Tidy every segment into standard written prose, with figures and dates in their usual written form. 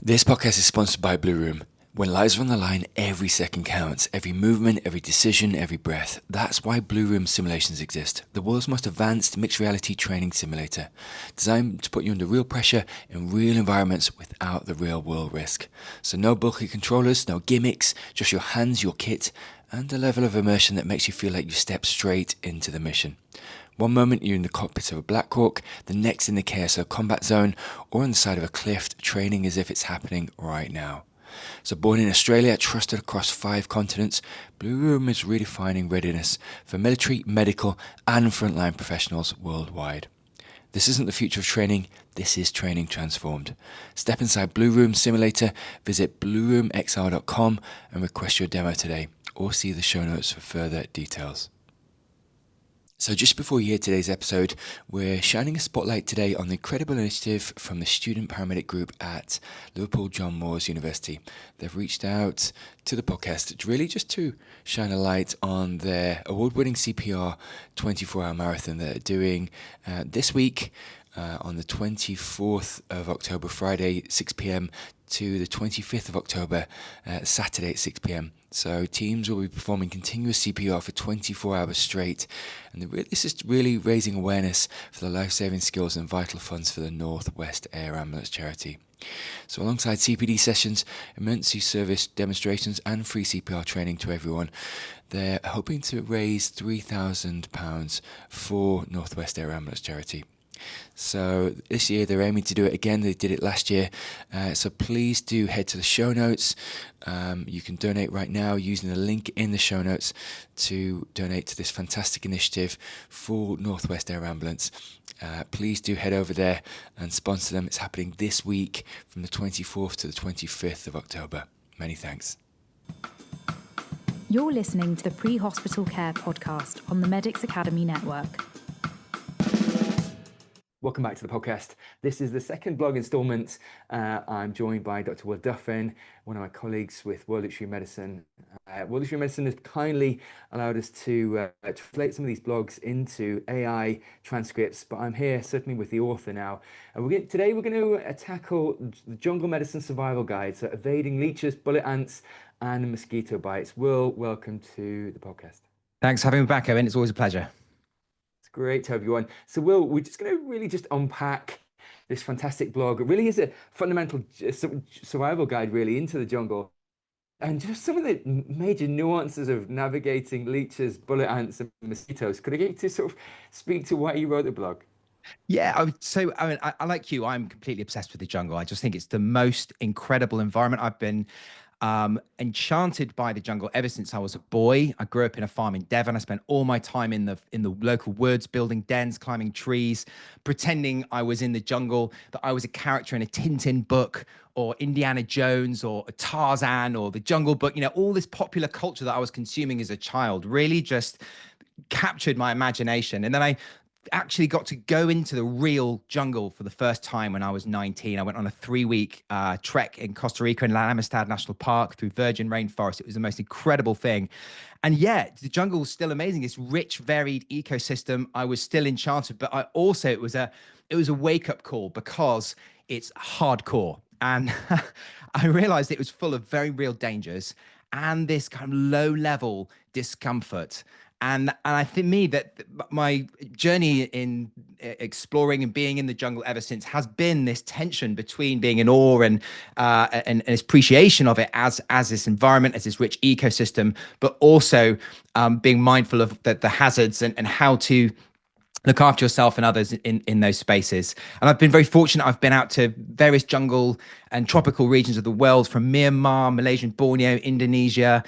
This podcast is sponsored by BlueRoom. When lives are on the line, every second counts. Every movement, every decision, every breath. That's why BlueRoom simulations exist. The world's most advanced mixed reality training simulator. Designed to put you under real pressure in real environments without the real world risk. So no bulky controllers, no gimmicks, just your hands, your kit, and a level of immersion that makes you feel like you step straight into the mission. One moment you're in the cockpit of a Blackhawk, the next in the KSO combat zone, or on the side of a cliff, training as if it's happening right now. So born in Australia, trusted across 5 continents, BlueRoom is redefining readiness for military, medical, and frontline professionals worldwide. This isn't the future of training, this is training transformed. Step inside BlueRoom Simulator, visit blueroomxr.com and request your demo today, or see the show notes for further details. So just before you hear today's episode, we're shining a spotlight today on the incredible initiative from the student paramedic group at Liverpool John Moores University. They've reached out to the podcast really just to shine a light on their award-winning CPR 24-hour marathon that they're doing this week on the 24th of October, Friday, 6 p.m. to the 25th of October, Saturday at 6 p.m. So teams will be performing continuous CPR for 24 hours straight. And this is really raising awareness for the life-saving skills and vital funds for the North West Air Ambulance charity. So alongside CPD sessions, emergency service demonstrations and free CPR training to everyone, they're hoping to raise £3,000 for North West Air Ambulance charity. So this year they're aiming to do it again. They did it last year. So please do head to the show notes. You can donate right now using the link in the show notes to donate to this fantastic initiative for Northwest Air Ambulance. Please do head over there and sponsor them. It's happening this week from the 24th to the 25th of October. Many thanks. You're listening to the Pre-Hospital Care podcast on the Medics Academy Network. Welcome back to the podcast. This is the second blog installment. I'm joined by Dr. Will Duffin, one of my colleagues with World Dictionary Medicine. World Dictionary Medicine has kindly allowed us to translate some of these blogs into AI transcripts, but I'm here certainly with the author now. And today we're going to tackle the Jungle Medicine Survival Guide, so evading leeches, bullet ants, and mosquito bites. Will, welcome to the podcast. Thanks for having me back, Owen. It's always a pleasure. Great to have you on. So Will, we're just going to really just unpack this fantastic blog. It really is a fundamental survival guide really into the jungle. And just some of the major nuances of navigating leeches, bullet ants and mosquitoes. Could I get you to sort of speak to why you wrote the blog? Yeah, I like you. I'm completely obsessed with the jungle. I just think it's the most incredible environment. I've been enchanted by the jungle ever since I was a boy. I grew up in a farm in Devon. I spent all my time in the local woods, building dens, climbing trees, pretending I was in the jungle, that I was a character in a Tintin book or Indiana Jones or a Tarzan or the Jungle Book. You know, all this popular culture that I was consuming as a child really just captured my imagination. And then I actually got to go into the real jungle for the first time when I was 19. I went on a 3-week trek in Costa Rica in La Amistad National Park through virgin rainforest. It was the most incredible thing. And yet the jungle was still amazing. This rich, varied ecosystem. I was still enchanted, but it was a wake-up call because it's hardcore. And I realized it was full of very real dangers and this kind of low-level discomfort. And I think that my journey in exploring and being in the jungle ever since has been this tension between being in awe and appreciation of it as this environment, as this rich ecosystem, but also being mindful of the hazards and how to look after yourself and others in those spaces. And I've been very fortunate. I've been out to various jungle and tropical regions of the world, from Myanmar, Malaysia, Borneo, Indonesia,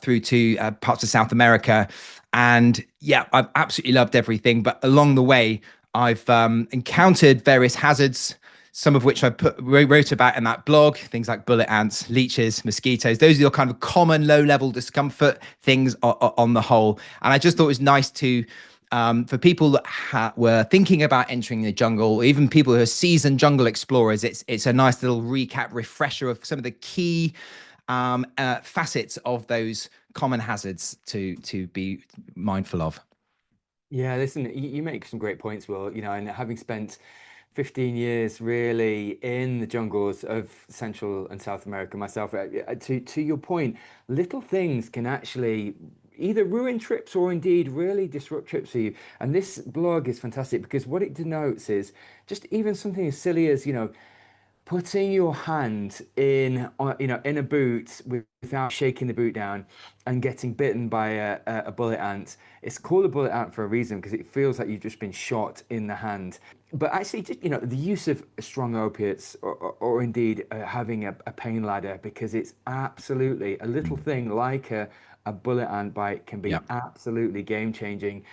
through to parts of South America. And yeah, I've absolutely loved everything. But along the way, I've encountered various hazards, some of which I wrote about in that blog, things like bullet ants, leeches, mosquitoes. Those are your kind of common low-level discomfort things on the whole. And I just thought it was nice to for people that were thinking about entering the jungle, or even people who are seasoned jungle explorers, it's a nice little recap, refresher of some of the key facets of those common hazards to be mindful of. Yeah, listen, you make some great points, Will, and having spent 15 years really in the jungles of Central and South America myself. To your point, little things can actually either ruin trips or indeed really disrupt trips for you. And this blog is fantastic because what it denotes is just even something as silly as, putting your hand in a boot without shaking the boot down and getting bitten by a bullet ant. It's called a bullet ant for a reason because it feels like you've just been shot in the hand. But actually, just the use of strong opiates or indeed having a pain ladder, because it's absolutely a little thing like a bullet ant bite can be absolutely game changing.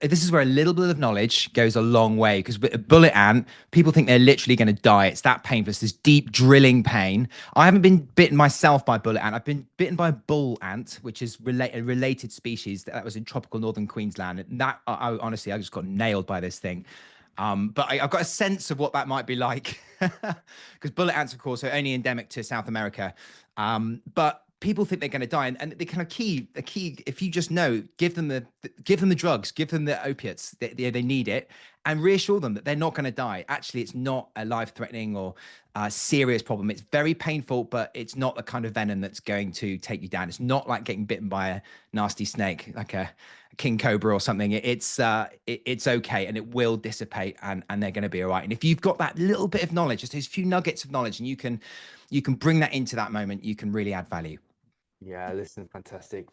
This is where a little bit of knowledge goes a long way, because a bullet ant, people think they're literally going to die. It's that painful. It's this deep drilling pain. I haven't been bitten myself by a bullet ant. I've been bitten by a bull ant, which is a related species that was in tropical northern Queensland. And that, honestly, I just got nailed by this thing. But I've got a sense of what that might be like, because bullet ants, of course, are only endemic to South America. But people think they're going to die, and the kind of key, if you just know, give them the drugs, give them the opiates, they need it, and reassure them that they're not going to die. Actually, it's not a life-threatening or serious problem. It's very painful, but it's not the kind of venom that's going to take you down. It's not like getting bitten by a nasty snake, like a king cobra or something. It's okay, and it will dissipate, and they're going to be all right. And if you've got that little bit of knowledge, just those few nuggets of knowledge, and you can bring that into that moment, you can really add value. Yeah, listen, fantastic.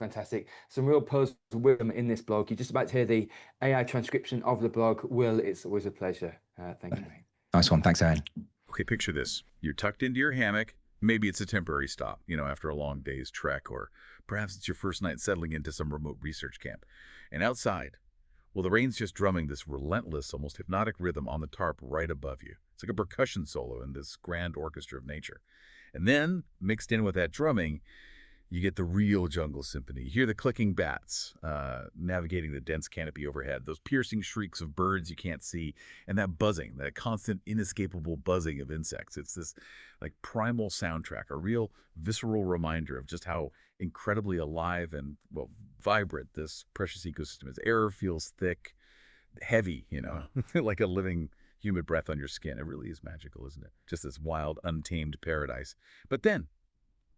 Some real pearls of wisdom in this blog. You're just about to hear the AI transcription of the blog. Will, it's always a pleasure. Thank you, mate. Nice one. Thanks, Aaron. Okay, picture this. You're tucked into your hammock. Maybe it's a temporary stop, after a long day's trek, or perhaps it's your first night settling into some remote research camp. And outside, well, the rain's just drumming this relentless, almost hypnotic rhythm on the tarp right above you. It's like a percussion solo in this grand orchestra of nature. And then, mixed in with that drumming, you get the real jungle symphony. You hear the clicking bats navigating the dense canopy overhead, those piercing shrieks of birds you can't see, and that buzzing, that constant, inescapable buzzing of insects. It's this like primal soundtrack, a real visceral reminder of just how incredibly alive and, well, vibrant this precious ecosystem is. Air feels thick, heavy, like a living humid breath on your skin. It really is magical, isn't it? Just this wild, untamed paradise. But then,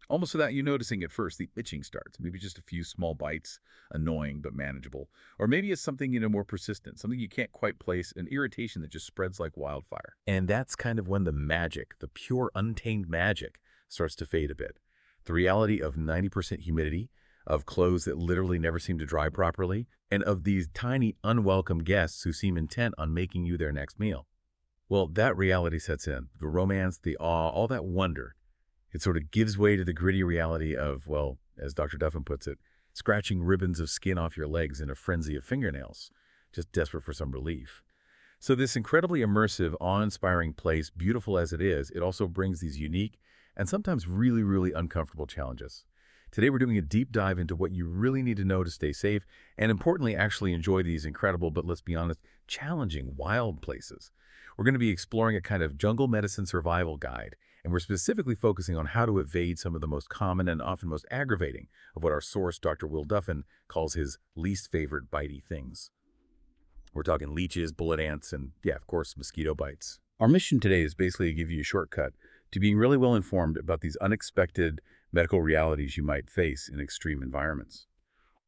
almost without you noticing at first, the itching starts. Maybe just a few small bites, annoying but manageable. Or maybe it's something, more persistent, something you can't quite place, an irritation that just spreads like wildfire. And that's kind of when the magic, the pure, untamed magic, starts to fade a bit. The reality of 90% humidity, of clothes that literally never seem to dry properly, and of these tiny, unwelcome guests who seem intent on making you their next meal. Well, that reality sets in. The romance, the awe, all that wonder. It sort of gives way to the gritty reality of, well, as Dr. Duffin puts it, scratching ribbons of skin off your legs in a frenzy of fingernails, just desperate for some relief. So this incredibly immersive, awe-inspiring place, beautiful as it is, it also brings these unique and sometimes really, really uncomfortable challenges. Today we're doing a deep dive into what you really need to know to stay safe and, importantly, actually enjoy these incredible, but let's be honest, challenging, wild places. We're going to be exploring a kind of jungle medicine survival guide, and we're specifically focusing on how to evade some of the most common and often most aggravating of what our source, Dr. Will Duffin, calls his least favorite bitey things. We're talking leeches, bullet ants, and, yeah, of course, mosquito bites. Our mission today is basically to give you a shortcut to being really well informed about these unexpected medical realities you might face in extreme environments,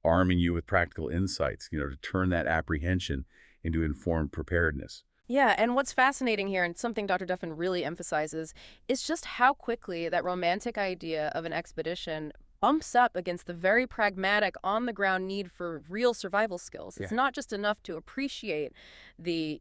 arming you with practical insights, to turn that apprehension into informed preparedness. Yeah, and what's fascinating here, and something Dr. Duffin really emphasizes, is just how quickly that romantic idea of an expedition bumps up against the very pragmatic, on-the-ground need for real survival skills. It's not just enough to appreciate the,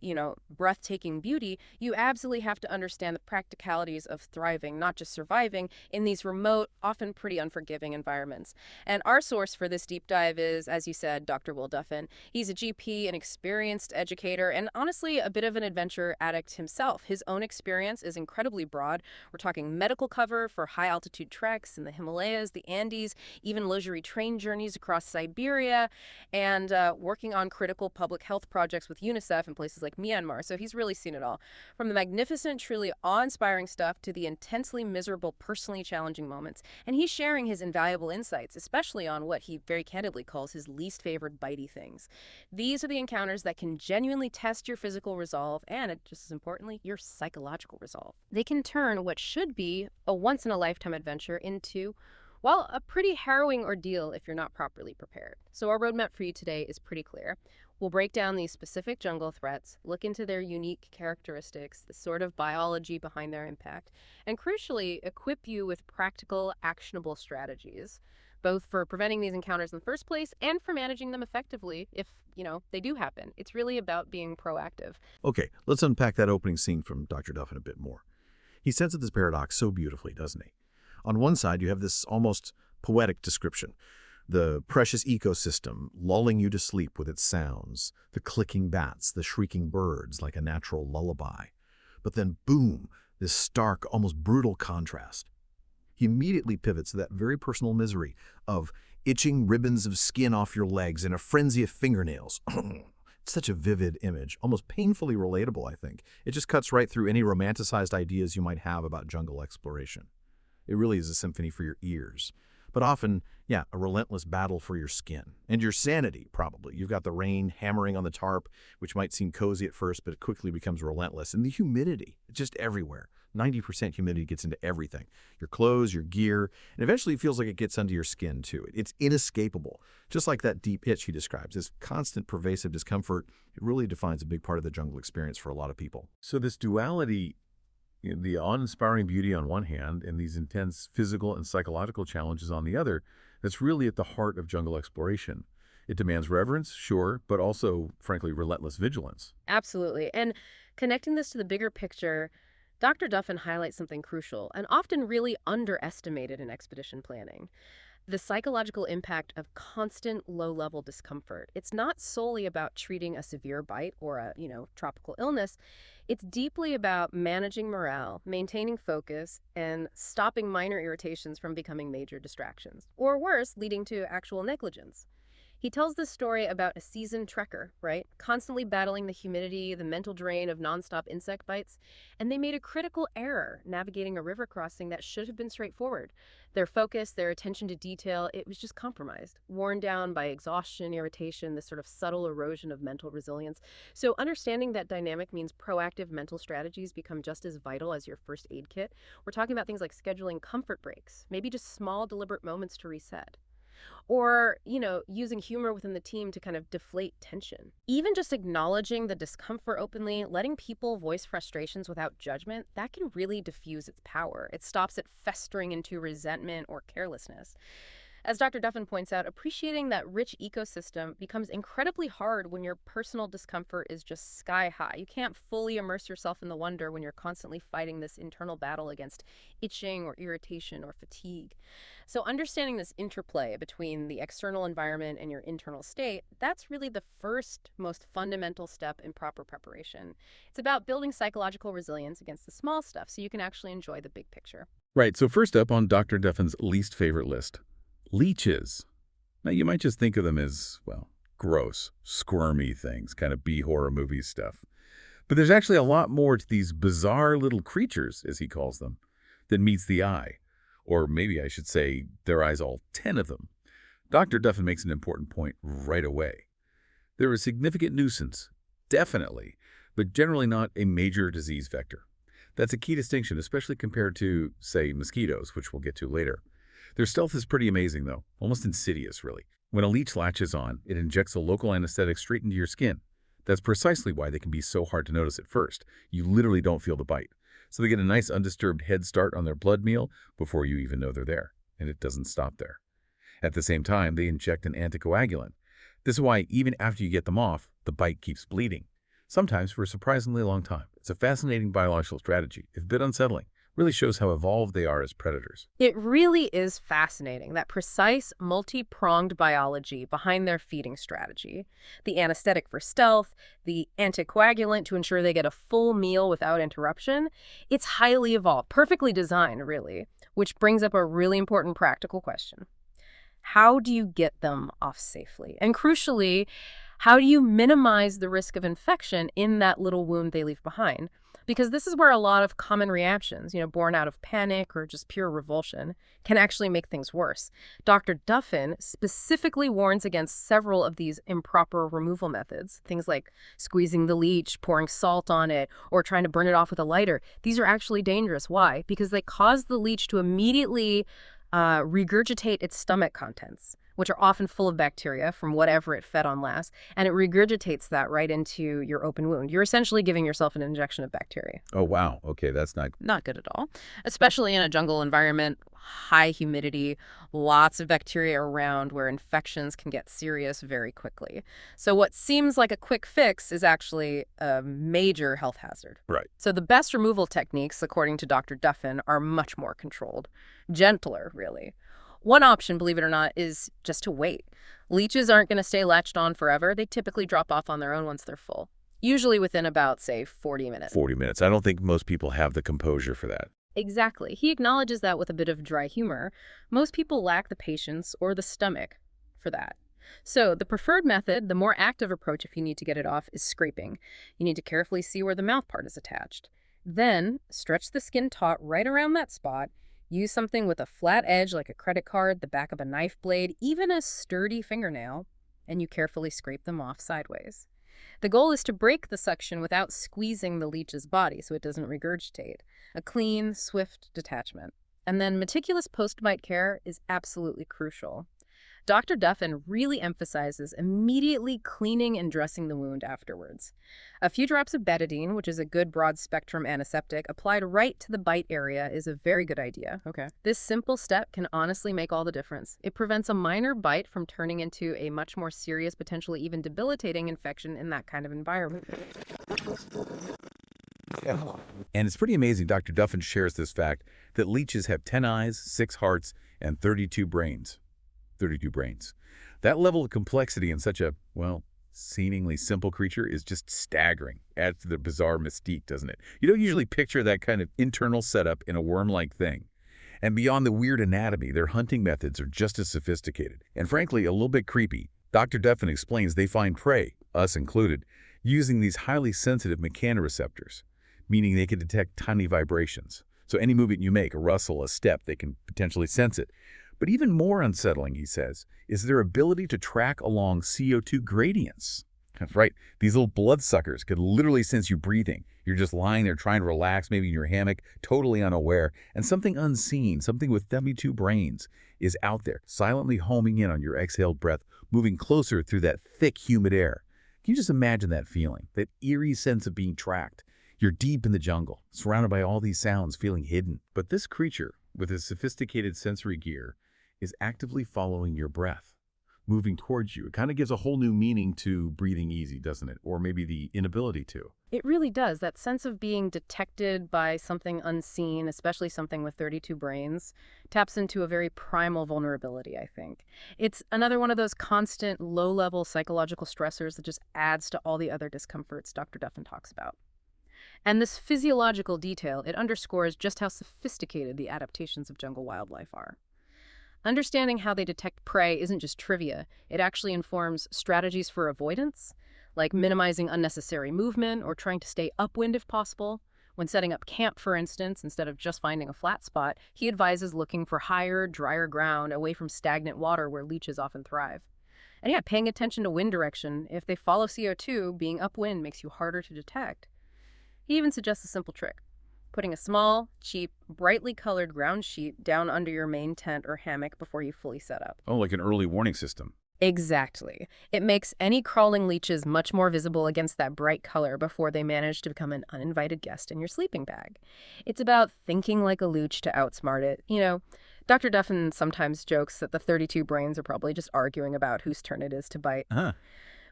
breathtaking beauty. You absolutely have to understand the practicalities of thriving, not just surviving, in these remote, often pretty unforgiving environments. And our source for this deep dive is, as you said, Dr. Will Duffin. He's a GP, an experienced educator, and honestly, a bit of an adventure addict himself. His own experience is incredibly broad. We're talking medical cover for high-altitude treks in the Himalayas, the Andes, 70s, even leisurely train journeys across Siberia, and working on critical public health projects with UNICEF in places like Myanmar. So he's really seen it all. From the magnificent, truly awe-inspiring stuff to the intensely miserable, personally challenging moments. And he's sharing his invaluable insights, especially on what he very candidly calls his least favorite bitey things. These are the encounters that can genuinely test your physical resolve and, just as importantly, your psychological resolve. They can turn what should be a once-in-a-lifetime adventure into, well, a pretty harrowing ordeal if you're not properly prepared. So our roadmap for you today is pretty clear. We'll break down these specific jungle threats, look into their unique characteristics, the sort of biology behind their impact, and crucially, equip you with practical, actionable strategies, both for preventing these encounters in the first place and for managing them effectively if, they do happen. It's really about being proactive. Okay, let's unpack that opening scene from Dr. Duffin a bit more. He sets up this paradox so beautifully, doesn't he? On one side, you have this almost poetic description. The precious ecosystem lulling you to sleep with its sounds, the clicking bats, the shrieking birds like a natural lullaby. But then, boom, this stark, almost brutal contrast. He immediately pivots to that very personal misery of itching ribbons of skin off your legs in a frenzy of fingernails. It's such a vivid image, almost painfully relatable, I think. It just cuts right through any romanticized ideas you might have about jungle exploration. It really is a symphony for your ears. But often, a relentless battle for your skin. And your sanity, probably. You've got the rain hammering on the tarp, which might seem cozy at first, but it quickly becomes relentless. And the humidity, just everywhere. 90% humidity gets into everything. Your clothes, your gear, and eventually it feels like it gets under your skin, too. It's inescapable. Just like that deep itch he describes, this constant pervasive discomfort, it really defines a big part of the jungle experience for a lot of people. So this duality, the awe-inspiring beauty on one hand and these intense physical and psychological challenges on the other, that's really at the heart of jungle exploration. It demands reverence, sure, but also, frankly, relentless vigilance. Absolutely. And connecting this to the bigger picture, Dr. Duffin highlights something crucial and often really underestimated in expedition planning. The psychological impact of constant low-level discomfort. It's not solely about treating a severe bite or a, tropical illness. It's deeply about managing morale, maintaining focus, and stopping minor irritations from becoming major distractions, or worse, leading to actual negligence. He tells this story about a seasoned trekker, right? Constantly battling the humidity, the mental drain of nonstop insect bites, and they made a critical error navigating a river crossing that should have been straightforward. Their focus, their attention to detail, it was just compromised, worn down by exhaustion, irritation, this sort of subtle erosion of mental resilience. So understanding that dynamic means proactive mental strategies become just as vital as your first aid kit. We're talking about things like scheduling comfort breaks, maybe just small, deliberate moments to reset. Or, using humor within the team to kind of deflate tension. Even just acknowledging the discomfort openly, letting people voice frustrations without judgment, that can really diffuse its power. It stops it festering into resentment or carelessness. As Dr. Duffin points out, appreciating that rich ecosystem becomes incredibly hard when your personal discomfort is just sky high. You can't fully immerse yourself in the wonder when you're constantly fighting this internal battle against itching or irritation or fatigue. So understanding this interplay between the external environment and your internal state, that's really the first, most fundamental step in proper preparation. It's about building psychological resilience against the small stuff so you can actually enjoy the big picture. Right, so first up on Dr. Duffin's least favorite list, leeches. Now, you might just think of them as, gross, squirmy things, kind of B-horror movie stuff. But there's actually a lot more to these bizarre little creatures, as he calls them, than meets the eye. Or maybe I should say their eyes, all 10 of them. Dr. Duffin makes an important point right away. They're a significant nuisance, definitely, but generally not a major disease vector. That's a key distinction, especially compared to, say, mosquitoes, which we'll get to later. Their stealth is pretty amazing, though, almost insidious, really. When a leech latches on, it injects a local anesthetic straight into your skin. That's precisely why they can be so hard to notice at first. You literally don't feel the bite. So they get a nice undisturbed head start on their blood meal before you even know they're there. And it doesn't stop there. At the same time, they inject an anticoagulant. This is why even after you get them off, the bite keeps bleeding. Sometimes for a surprisingly long time. It's a fascinating biological strategy, if a bit unsettling. Really shows how evolved they are as predators. It really is fascinating, that precise, multi-pronged biology behind their feeding strategy. The anesthetic for stealth, the anticoagulant to ensure they get a full meal without interruption. It's highly evolved, perfectly designed, really, which brings up a really important practical question. How do you get them off safely? And crucially, how do you minimize the risk of infection in that little wound they leave behind? Because this is where a lot of common reactions, born out of panic or just pure revulsion, can actually make things worse. Dr. Duffin specifically warns against several of these improper removal methods, things like squeezing the leech, pouring salt on it, or trying to burn it off with a lighter. These are actually dangerous. Why? Because they cause the leech to immediately regurgitate its stomach contents, which are often full of bacteria from whatever it fed on last, and it regurgitates that right into your open wound. You're essentially giving yourself an injection of bacteria. Oh, wow. Okay, that's Not good at all, especially in a jungle environment, high humidity, lots of bacteria around where infections can get serious very quickly. So what seems like a quick fix is actually a major health hazard. right. So the best removal techniques, according to Dr. Duffin, are much more controlled, gentler, really. One option, believe it or not, is just to wait. Leeches aren't going to stay latched on forever. They typically drop off on their own once they're full, usually within about, say, 40 minutes. 40 minutes. I don't think most people have the composure for that. Exactly. He acknowledges that with a bit of dry humor. Most people lack the patience or the stomach for that. So the preferred method, the more active approach if you need to get it off, is scraping. You need to carefully see where the mouth part is attached. Then stretch the skin taut right around that spot. Use something with a flat edge like a credit card, the back of a knife blade, even a sturdy fingernail, and you carefully scrape them off sideways. The goal is to break the suction without squeezing the leech's body so it doesn't regurgitate. A clean, swift detachment. And then meticulous post-bite care is absolutely crucial. Dr. Duffin really emphasizes immediately cleaning and dressing the wound afterwards. A few drops of betadine, which is a good broad-spectrum antiseptic, applied right to the bite area is a very good idea. Okay. This simple step can honestly make all the difference. It prevents a minor bite from turning into a much more serious, potentially even debilitating infection in that kind of environment. And it's pretty amazing Dr. Duffin shares this fact that leeches have 10 eyes, 6 hearts, and 32 brains. 32 brains. That level of complexity in such a, seemingly simple creature is just staggering. Adds to the bizarre mystique, doesn't it? You don't usually picture that kind of internal setup in a worm-like thing. And beyond the weird anatomy, their hunting methods are just as sophisticated. And frankly, a little bit creepy. Dr. Duffin explains they find prey, us included, using these highly sensitive mechanoreceptors, meaning they can detect tiny vibrations. So any movement you make, a rustle, a step, they can potentially sense it. But even more unsettling, he says, is their ability to track along CO2 gradients. That's right. These little bloodsuckers could literally sense you breathing. You're just lying there trying to relax, maybe in your hammock, totally unaware, and something unseen, something with W2 brains, is out there, silently homing in on your exhaled breath, moving closer through that thick, humid air. Can you just imagine that feeling, that eerie sense of being tracked? You're deep in the jungle, surrounded by all these sounds, feeling hidden. But this creature, with his sophisticated sensory gear, is actively following your breath, moving towards you. It kind of gives a whole new meaning to breathing easy, doesn't it? Or maybe the inability to. It really does. That sense of being detected by something unseen, especially something with 32 brains, taps into a very primal vulnerability, I think. It's another one of those constant low-level psychological stressors that just adds to all the other discomforts Dr. Duffin talks about. And this physiological detail, it underscores just how sophisticated the adaptations of jungle wildlife are. Understanding how they detect prey isn't just trivia. It actually informs strategies for avoidance, like minimizing unnecessary movement or trying to stay upwind if possible. When setting up camp, for instance, instead of just finding a flat spot, he advises looking for higher, drier ground away from stagnant water where leeches often thrive. And yeah, paying attention to wind direction. If they follow CO2, being upwind makes you harder to detect. He even suggests a simple trick. Putting a small, cheap, brightly colored ground sheet down under your main tent or hammock before you fully set up. Oh, like an early warning system. Exactly. It makes any crawling leeches much more visible against that bright color before they manage to become an uninvited guest in your sleeping bag. It's about thinking like a leech to outsmart it. Dr. Duffin sometimes jokes that the 32 brains are probably just arguing about whose turn it is to bite.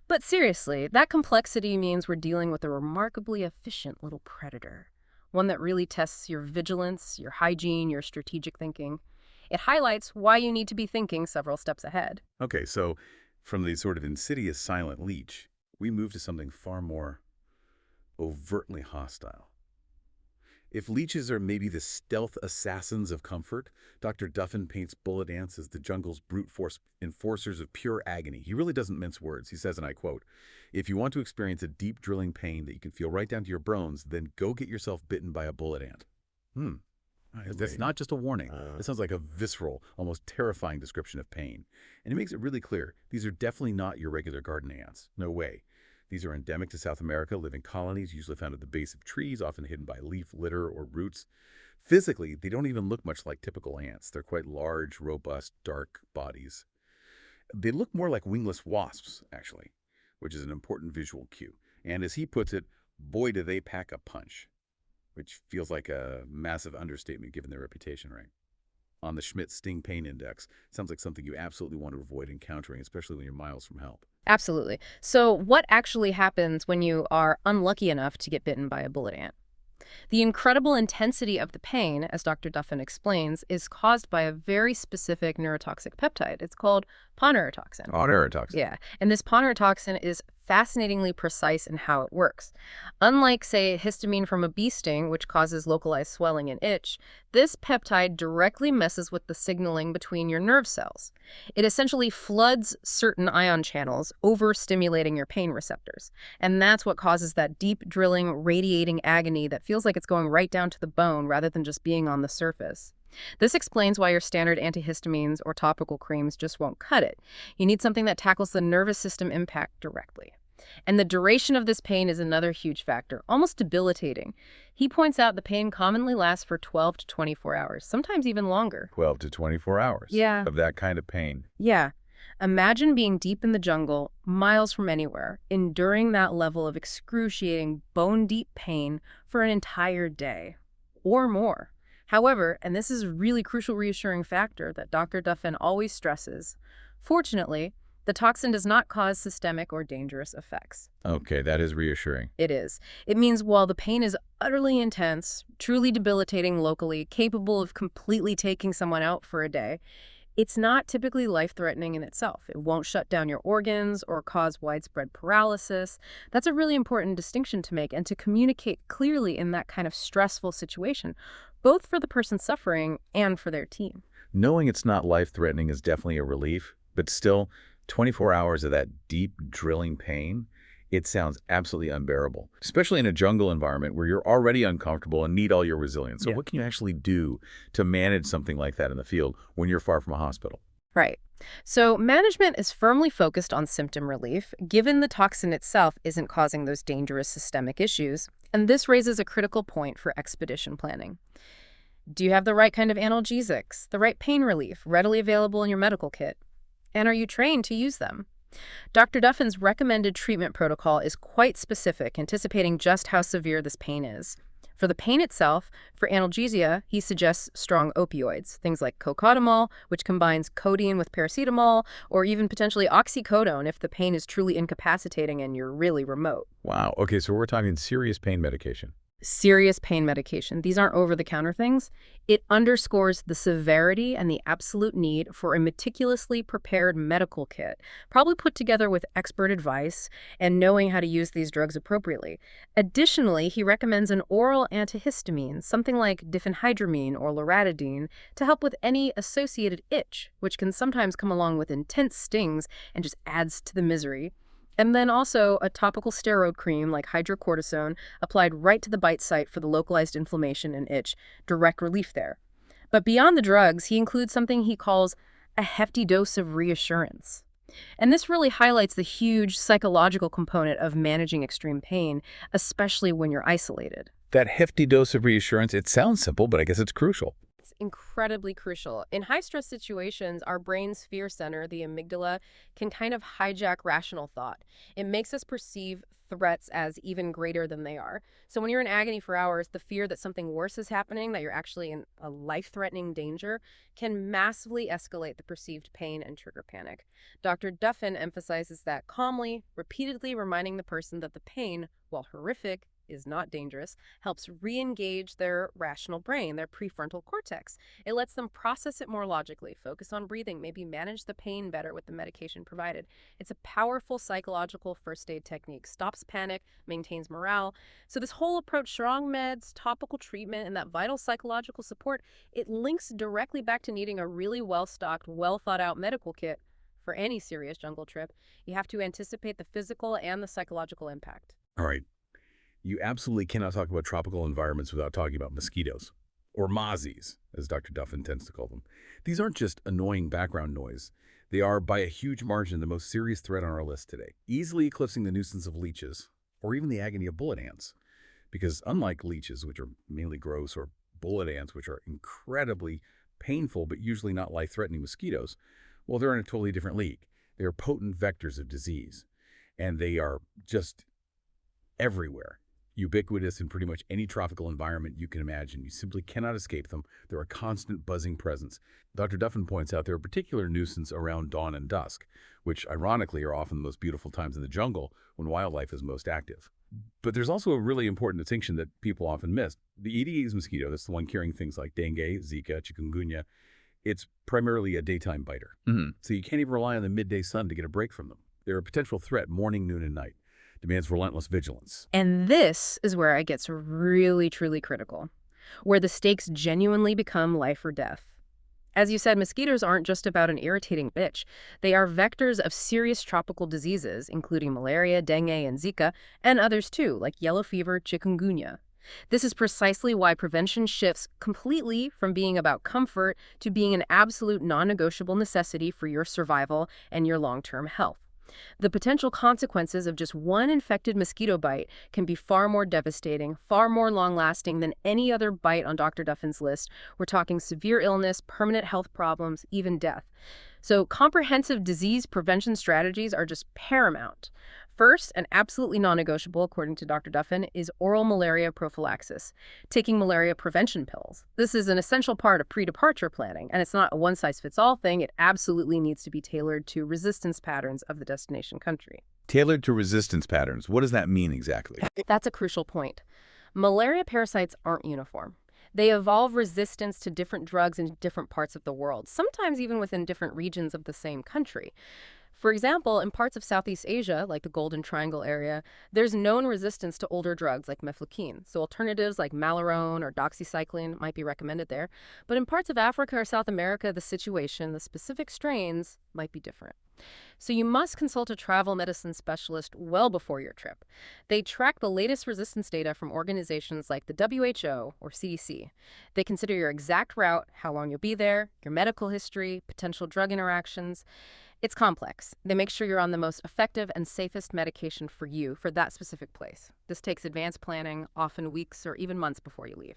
But seriously, that complexity means we're dealing with a remarkably efficient little predator. One that really tests your vigilance, your hygiene, your strategic thinking. It highlights why you need to be thinking several steps ahead. Okay, so from the sort of insidious silent leech, we move to something far more overtly hostile. If leeches are maybe the stealth assassins of comfort, Dr. Duffin paints bullet ants as the jungle's brute force enforcers of pure agony. He really doesn't mince words. He says, and I quote, "If you want to experience a deep drilling pain that you can feel right down to your bones, then go get yourself bitten by a bullet ant." That's not just a warning. It sounds like a visceral, almost terrifying description of pain. And it makes it really clear, these are definitely not your regular garden ants. No way. These are endemic to South America, live in colonies, usually found at the base of trees, often hidden by leaf litter or roots. Physically, they don't even look much like typical ants. They're quite large, robust, dark bodies. They look more like wingless wasps, actually, which is an important visual cue. And as he puts it, boy, do they pack a punch, which feels like a massive understatement given their reputation, right? On the Schmidt Sting Pain Index, sounds like something you absolutely want to avoid encountering, especially when you're miles from help. Absolutely. So what actually happens when you are unlucky enough to get bitten by a bullet ant? The incredible intensity of the pain, as Dr. Duffin explains, is caused by a very specific neurotoxic peptide. It's called poneurotoxin. Poneurotoxin. Yeah, and this poneurotoxin is fascinatingly precise in how it works. Unlike, say, histamine from a bee sting, which causes localized swelling and itch, this peptide directly messes with the signaling between your nerve cells. It essentially floods certain ion channels, overstimulating your pain receptors. And that's what causes that deep drilling, radiating agony that feels like it's going right down to the bone rather than just being on the surface. This explains why your standard antihistamines or topical creams just won't cut it. You need something that tackles the nervous system impact directly. And the duration of this pain is another huge factor, almost debilitating. He points out the pain commonly lasts for 12 to 24 hours, sometimes even longer. 12 to 24 hours Yeah. of that kind of pain. Yeah. Imagine being deep in the jungle, miles from anywhere, enduring that level of excruciating, bone-deep pain for an entire day or more. However, and this is a really crucial reassuring factor that Dr. Duffin always stresses, fortunately, the toxin does not cause systemic or dangerous effects. Okay, that is reassuring. It is. It means while the pain is utterly intense, truly debilitating locally, capable of completely taking someone out for a day, it's not typically life-threatening in itself. It won't shut down your organs or cause widespread paralysis. That's a really important distinction to make and to communicate clearly in that kind of stressful situation, both for the person suffering and for their team. Knowing it's not life-threatening is definitely a relief, but still, 24 hours of that deep drilling pain, it sounds absolutely unbearable, especially in a jungle environment where you're already uncomfortable and need all your resilience. So what can you actually do to manage something like that in the field when you're far from a hospital? Right. So management is firmly focused on symptom relief, given the toxin itself isn't causing those dangerous systemic issues. And this raises a critical point for expedition planning. Do you have the right kind of analgesics, the right pain relief readily available in your medical kit? And are you trained to use them? Dr. Duffin's recommended treatment protocol is quite specific, anticipating just how severe this pain is. For the pain itself, for analgesia, he suggests strong opioids, things like cocodamol, which combines codeine with paracetamol, or even potentially oxycodone if the pain is truly incapacitating and you're really remote. Wow. Okay, so we're talking serious pain medication. Serious pain medication. These aren't over-the-counter things. It underscores the severity and the absolute need for a meticulously prepared medical kit, probably put together with expert advice and knowing how to use these drugs appropriately. Additionally, he recommends an oral antihistamine, something like diphenhydramine or loratadine, to help with any associated itch, which can sometimes come along with intense stings and just adds to the misery. And then also a topical steroid cream like hydrocortisone applied right to the bite site for the localized inflammation and itch, direct relief there. But beyond the drugs, he includes something he calls a hefty dose of reassurance. And this really highlights the huge psychological component of managing extreme pain, especially when you're isolated. That hefty dose of reassurance, it sounds simple, but I guess it's crucial. It's incredibly crucial. In high-stress situations, our brain's fear center, the amygdala, can kind of hijack rational thought. It makes us perceive threats as even greater than they are. So when you're in agony for hours, the fear that something worse is happening, that you're actually in a life-threatening danger, can massively escalate the perceived pain and trigger panic. Dr. Duffin emphasizes that calmly, repeatedly reminding the person that the pain, while horrific, is not dangerous, helps re-engage their rational brain, their prefrontal cortex. It lets them process it more logically, focus on breathing, maybe manage the pain better with the medication provided. It's a powerful psychological first aid technique, stops panic, maintains morale. So this whole approach, strong meds, topical treatment, and that vital psychological support, it links directly back to needing a really well-stocked, well-thought-out medical kit for any serious jungle trip. You have to anticipate the physical and the psychological impact. All right. You absolutely cannot talk about tropical environments without talking about mosquitoes, or mozzies, as Dr. Duffin tends to call them. These aren't just annoying background noise. They are, by a huge margin, the most serious threat on our list today, easily eclipsing the nuisance of leeches, or even the agony of bullet ants. Because unlike leeches, which are mainly gross, or bullet ants, which are incredibly painful but usually not life-threatening mosquitoes, well, they're in a totally different league. They are potent vectors of disease, and they are just everywhere, ubiquitous in pretty much any tropical environment you can imagine. You simply cannot escape them. They're a constant buzzing presence. Dr. Duffin points out they're a particular nuisance around dawn and dusk, which ironically are often the most beautiful times in the jungle when wildlife is most active. But there's also a really important distinction that people often miss. The Aedes mosquito, that's the one carrying things like dengue, Zika, chikungunya, it's primarily a daytime biter. So you can't even rely on the midday sun to get a break from them. They're a potential threat morning, noon, and night. Demands relentless vigilance. And this is where it gets really, truly critical, where the stakes genuinely become life or death. As you said, mosquitoes aren't just about an irritating bitch. They are vectors of serious tropical diseases, including malaria, dengue, and Zika, and others too, like yellow fever, chikungunya. This is precisely why prevention shifts completely from being about comfort to being an absolute non-negotiable necessity for your survival and your long-term health. The potential consequences of just one infected mosquito bite can be far more devastating, far more long-lasting than any other bite on Dr. Duffin's list. We're talking severe illness, permanent health problems, even death. So comprehensive disease prevention strategies are just paramount. First, and absolutely non-negotiable, according to Dr. Duffin, is oral malaria prophylaxis, taking malaria prevention pills. This is an essential part of pre-departure planning, and it's not a one-size-fits-all thing. It absolutely needs to be tailored to resistance patterns of the destination country. Tailored to resistance patterns. What does that mean exactly? That's a crucial point. Malaria parasites aren't uniform. They evolve resistance to different drugs in different parts of the world, sometimes even within different regions of the same country. For example, in parts of Southeast Asia, like the Golden Triangle area, there's known resistance to older drugs like mefloquine, so alternatives like malarone or doxycycline might be recommended there. But in parts of Africa or South America, the situation, the specific strains, might be different. So you must consult a travel medicine specialist well before your trip. They track the latest resistance data from organizations like the WHO or CDC. They consider your exact route, how long you'll be there, your medical history, potential drug interactions. It's complex. They make sure you're on the most effective and safest medication for you for that specific place. This takes advanced planning, often weeks or even months before you leave.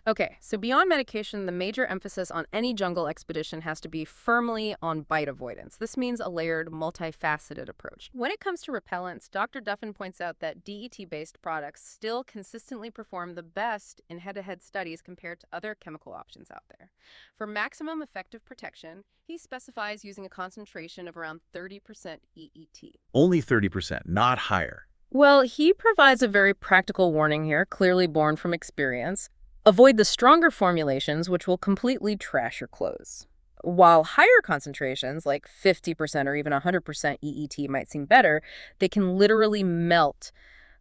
Okay, so beyond medication, the major emphasis on any jungle expedition has to be firmly on bite avoidance. This means a layered, multifaceted approach. When it comes to repellents, Dr. Duffin points out that DET-based products still consistently perform the best in head-to-head studies compared to other chemical options out there. For maximum effective protection, he specifies using a concentration of around 30% EET. Only 30%, not higher. Well, he provides a very practical warning here, clearly born from experience. Avoid the stronger formulations, which will completely trash your clothes. While higher concentrations, like 50% or even 100% EET, might seem better, they can literally melt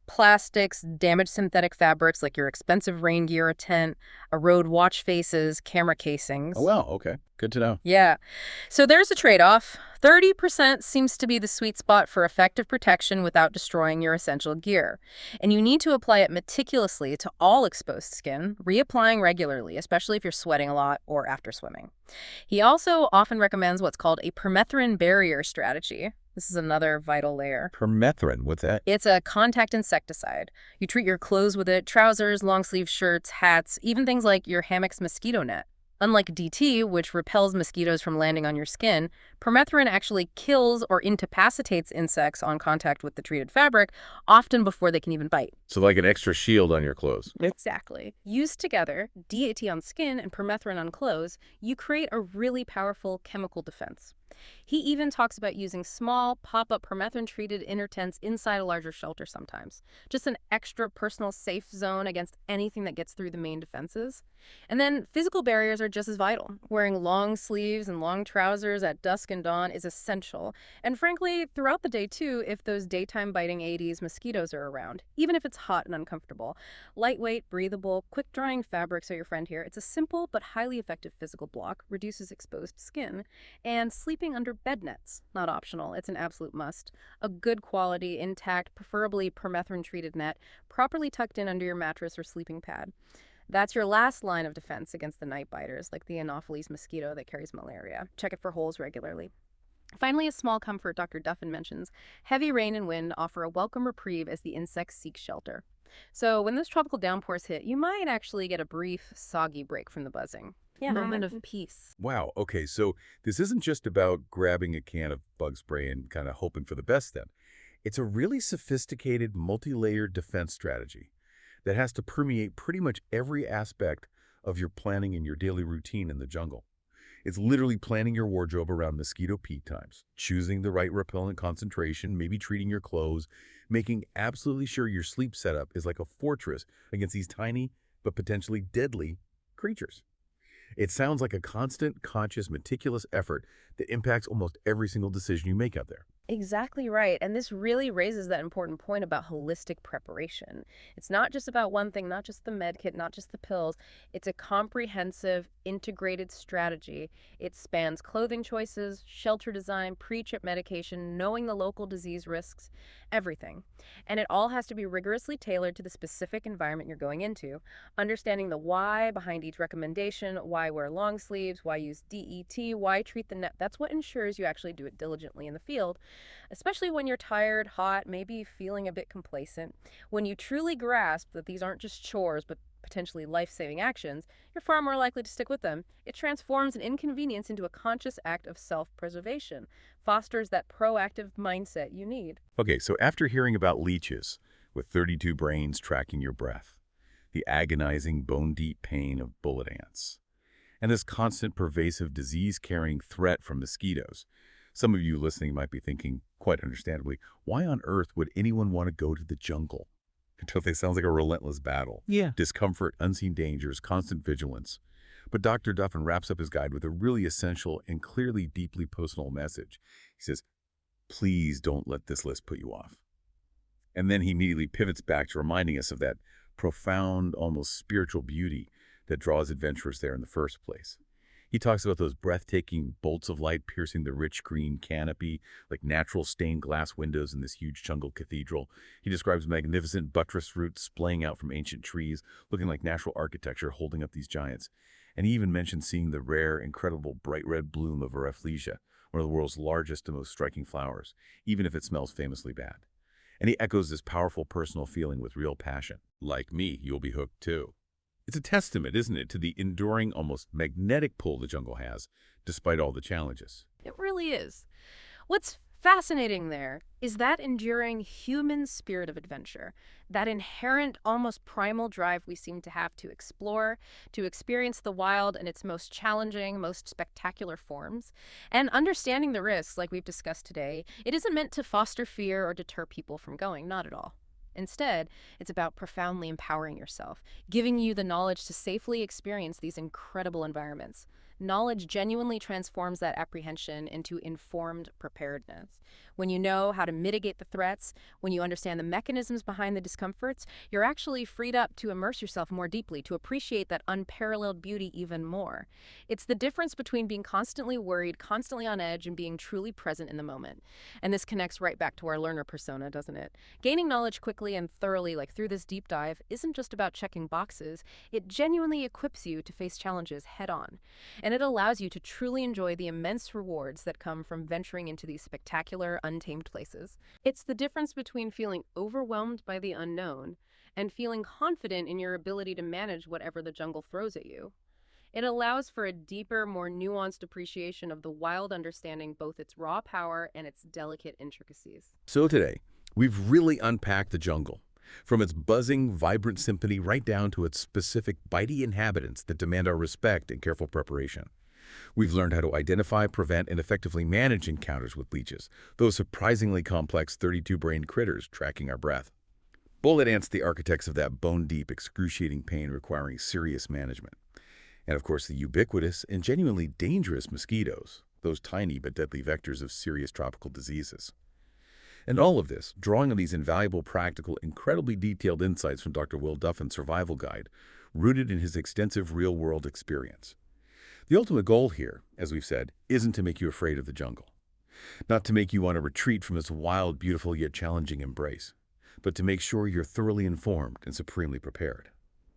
plastics, damage synthetic fabrics like your expensive rain gear or tent, erode watch faces, camera casings. Oh, wow. Okay. Good to know. Yeah. So there's a trade-off. 30% seems to be the sweet spot for effective protection without destroying your essential gear. And you need to apply it meticulously to all exposed skin, reapplying regularly, especially if you're sweating a lot or after swimming. He also often recommends what's called a permethrin barrier strategy. This is another vital layer. Permethrin, what's that? It's a contact insecticide. You treat your clothes with it, trousers, long-sleeve shirts, hats, even things like your hammock's mosquito net. Unlike DT, which repels mosquitoes from landing on your skin, permethrin actually kills or incapacitates insects on contact with the treated fabric, often before they can even bite. So like an extra shield on your clothes. Exactly. Used together, DAT on skin and permethrin on clothes, you create a really powerful chemical defense. He even talks about using small, pop-up permethrin-treated inner tents inside a larger shelter sometimes. Just an extra personal safe zone against anything that gets through the main defenses. And then physical barriers are just as vital. Wearing long sleeves and long trousers at dusk and dawn is essential. And frankly, throughout the day too, if those daytime biting Aedes mosquitoes are around, even if it's hot and uncomfortable. Lightweight, breathable, quick-drying fabrics are your friend here. It's a simple but highly effective physical block, reduces exposed skin, and sleeping under bed nets, not optional, it's an absolute must. A good quality, intact, preferably permethrin-treated net, properly tucked in under your mattress or sleeping pad. That's your last line of defense against the night biters, like the Anopheles mosquito that carries malaria. Check it for holes regularly. Finally, a small comfort Dr. Duffin mentions. Heavy rain and wind offer a welcome reprieve as the insects seek shelter. So when those tropical downpours hit, you might actually get a brief, soggy break from the buzzing. Yeah, moment of peace. Wow, okay, so this isn't just about grabbing a can of bug spray and kind of hoping for the best then. It's a really sophisticated, multi-layered defense strategy that has to permeate pretty much every aspect of your planning and your daily routine in the jungle. It's literally planning your wardrobe around mosquito peak times, choosing the right repellent concentration, maybe treating your clothes, making absolutely sure your sleep setup is like a fortress against these tiny but potentially deadly creatures. It sounds like a constant, conscious, meticulous effort that impacts almost every single decision you make out there. Exactly right. And this really raises that important point about holistic preparation. It's not just about one thing, not just the med kit, not just the pills. It's a comprehensive, integrated strategy. It spans clothing choices, shelter design, pre-trip medication, knowing the local disease risks, everything. And it all has to be rigorously tailored to the specific environment you're going into. Understanding the why behind each recommendation, why wear long sleeves, why use DET, why treat the net, that's what ensures you actually do it diligently in the field. Especially when you're tired, hot, maybe feeling a bit complacent. When you truly grasp that these aren't just chores, but potentially life-saving actions, you're far more likely to stick with them. It transforms an inconvenience into a conscious act of self-preservation, fosters that proactive mindset you need. Okay, so after hearing about leeches, with 32 brains tracking your breath, the agonizing bone-deep pain of bullet ants, and this constant pervasive disease-carrying threat from mosquitoes, some of you listening might be thinking, quite understandably, why on earth would anyone want to go to the jungle? It sounds like a relentless battle. Yeah. Discomfort, unseen dangers, constant vigilance. But Dr. Duffin wraps up his guide with a really essential and clearly deeply personal message. He says, please don't let this list put you off. And then he immediately pivots back to reminding us of that profound, almost spiritual beauty that draws adventurers there in the first place. He talks about those breathtaking bolts of light piercing the rich green canopy, like natural stained glass windows in this huge jungle cathedral. He describes magnificent buttress roots splaying out from ancient trees, looking like natural architecture holding up these giants. And he even mentions seeing the rare, incredible bright red bloom of a rafflesia, one of the world's largest and most striking flowers, even if it smells famously bad. And he echoes this powerful personal feeling with real passion. Like me, you'll be hooked too. It's a testament, isn't it, to the enduring, almost magnetic pull the jungle has, despite all the challenges. It really is. What's fascinating there is that enduring human spirit of adventure, that inherent, almost primal drive we seem to have to explore, to experience the wild in its most challenging, most spectacular forms. And understanding the risks, like we've discussed today, it isn't meant to foster fear or deter people from going, not at all. Instead, it's about profoundly empowering yourself, giving you the knowledge to safely experience these incredible environments. Knowledge genuinely transforms that apprehension into informed preparedness. When you know how to mitigate the threats, when you understand the mechanisms behind the discomforts, you're actually freed up to immerse yourself more deeply, to appreciate that unparalleled beauty even more. It's the difference between being constantly worried, constantly on edge, and being truly present in the moment. And this connects right back to our learner persona, doesn't it? Gaining knowledge quickly and thoroughly, like through this deep dive, isn't just about checking boxes. It genuinely equips you to face challenges head on. And it allows you to truly enjoy the immense rewards that come from venturing into these spectacular, untamed places. It's the difference between feeling overwhelmed by the unknown and feeling confident in your ability to manage whatever the jungle throws at you. It allows for a deeper, more nuanced appreciation of the wild, understanding both its raw power and its delicate intricacies. So today, we've really unpacked the jungle, from its buzzing, vibrant symphony right down to its specific bitey inhabitants that demand our respect and careful preparation. We've learned how to identify, prevent, and effectively manage encounters with leeches, those surprisingly complex 32-brained critters tracking our breath. Bullet ants, the architects of that bone-deep, excruciating pain requiring serious management. And of course, the ubiquitous and genuinely dangerous mosquitoes, those tiny but deadly vectors of serious tropical diseases. And all of this, drawing on these invaluable, practical, incredibly detailed insights from Dr. Will Duffin's survival guide, rooted in his extensive real-world experience. The ultimate goal here, as we've said, isn't to make you afraid of the jungle. Not to make you want to retreat from its wild, beautiful, yet challenging embrace, but to make sure you're thoroughly informed and supremely prepared.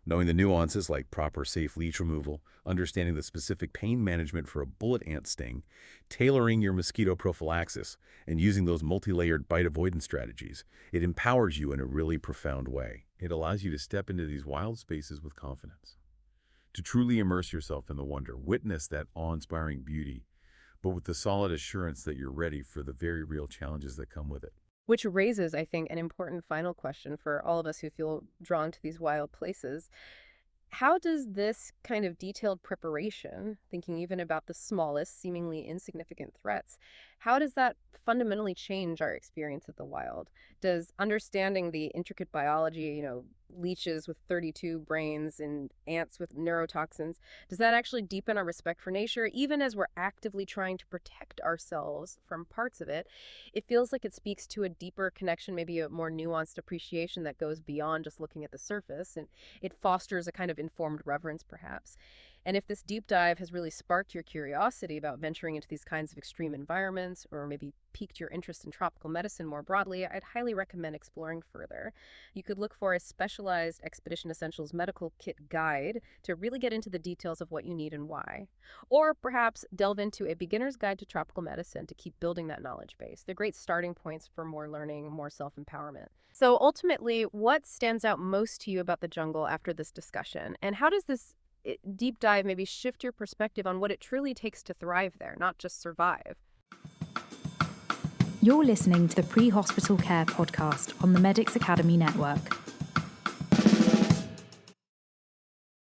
Knowing the nuances like proper safe leech removal, understanding the specific pain management for a bullet ant sting, tailoring your mosquito prophylaxis, and using those multi-layered bite avoidance strategies, it empowers you in a really profound way. It allows you to step into these wild spaces with confidence, to truly immerse yourself in the wonder, witness that awe-inspiring beauty, but with the solid assurance that you're ready for the very real challenges that come with it. Which raises, I think, an important final question for all of us who feel drawn to these wild places. How does this kind of detailed preparation, thinking even about the smallest, seemingly insignificant threats, how does that fundamentally change our experience of the wild? Does understanding the intricate biology, leeches with 32 brains and ants with neurotoxins, does that actually deepen our respect for nature, even as we're actively trying to protect ourselves from parts of it? It feels like it speaks to a deeper connection, maybe a more nuanced appreciation that goes beyond just looking at the surface, and it fosters a kind of informed reverence, perhaps. And if this deep dive has really sparked your curiosity about venturing into these kinds of extreme environments, or maybe piqued your interest in tropical medicine more broadly, I'd highly recommend exploring further. You could look for a specialized Expedition Essentials medical kit guide to really get into the details of what you need and why. Or perhaps delve into a beginner's guide to tropical medicine to keep building that knowledge base. They're great starting points for more learning, more self-empowerment. So ultimately, what stands out most to you about the jungle after this discussion? And how does this deep dive maybe shift your perspective on what it truly takes to thrive there, not just survive? You're listening to the Pre-Hospital Care podcast on the Medics Academy Network.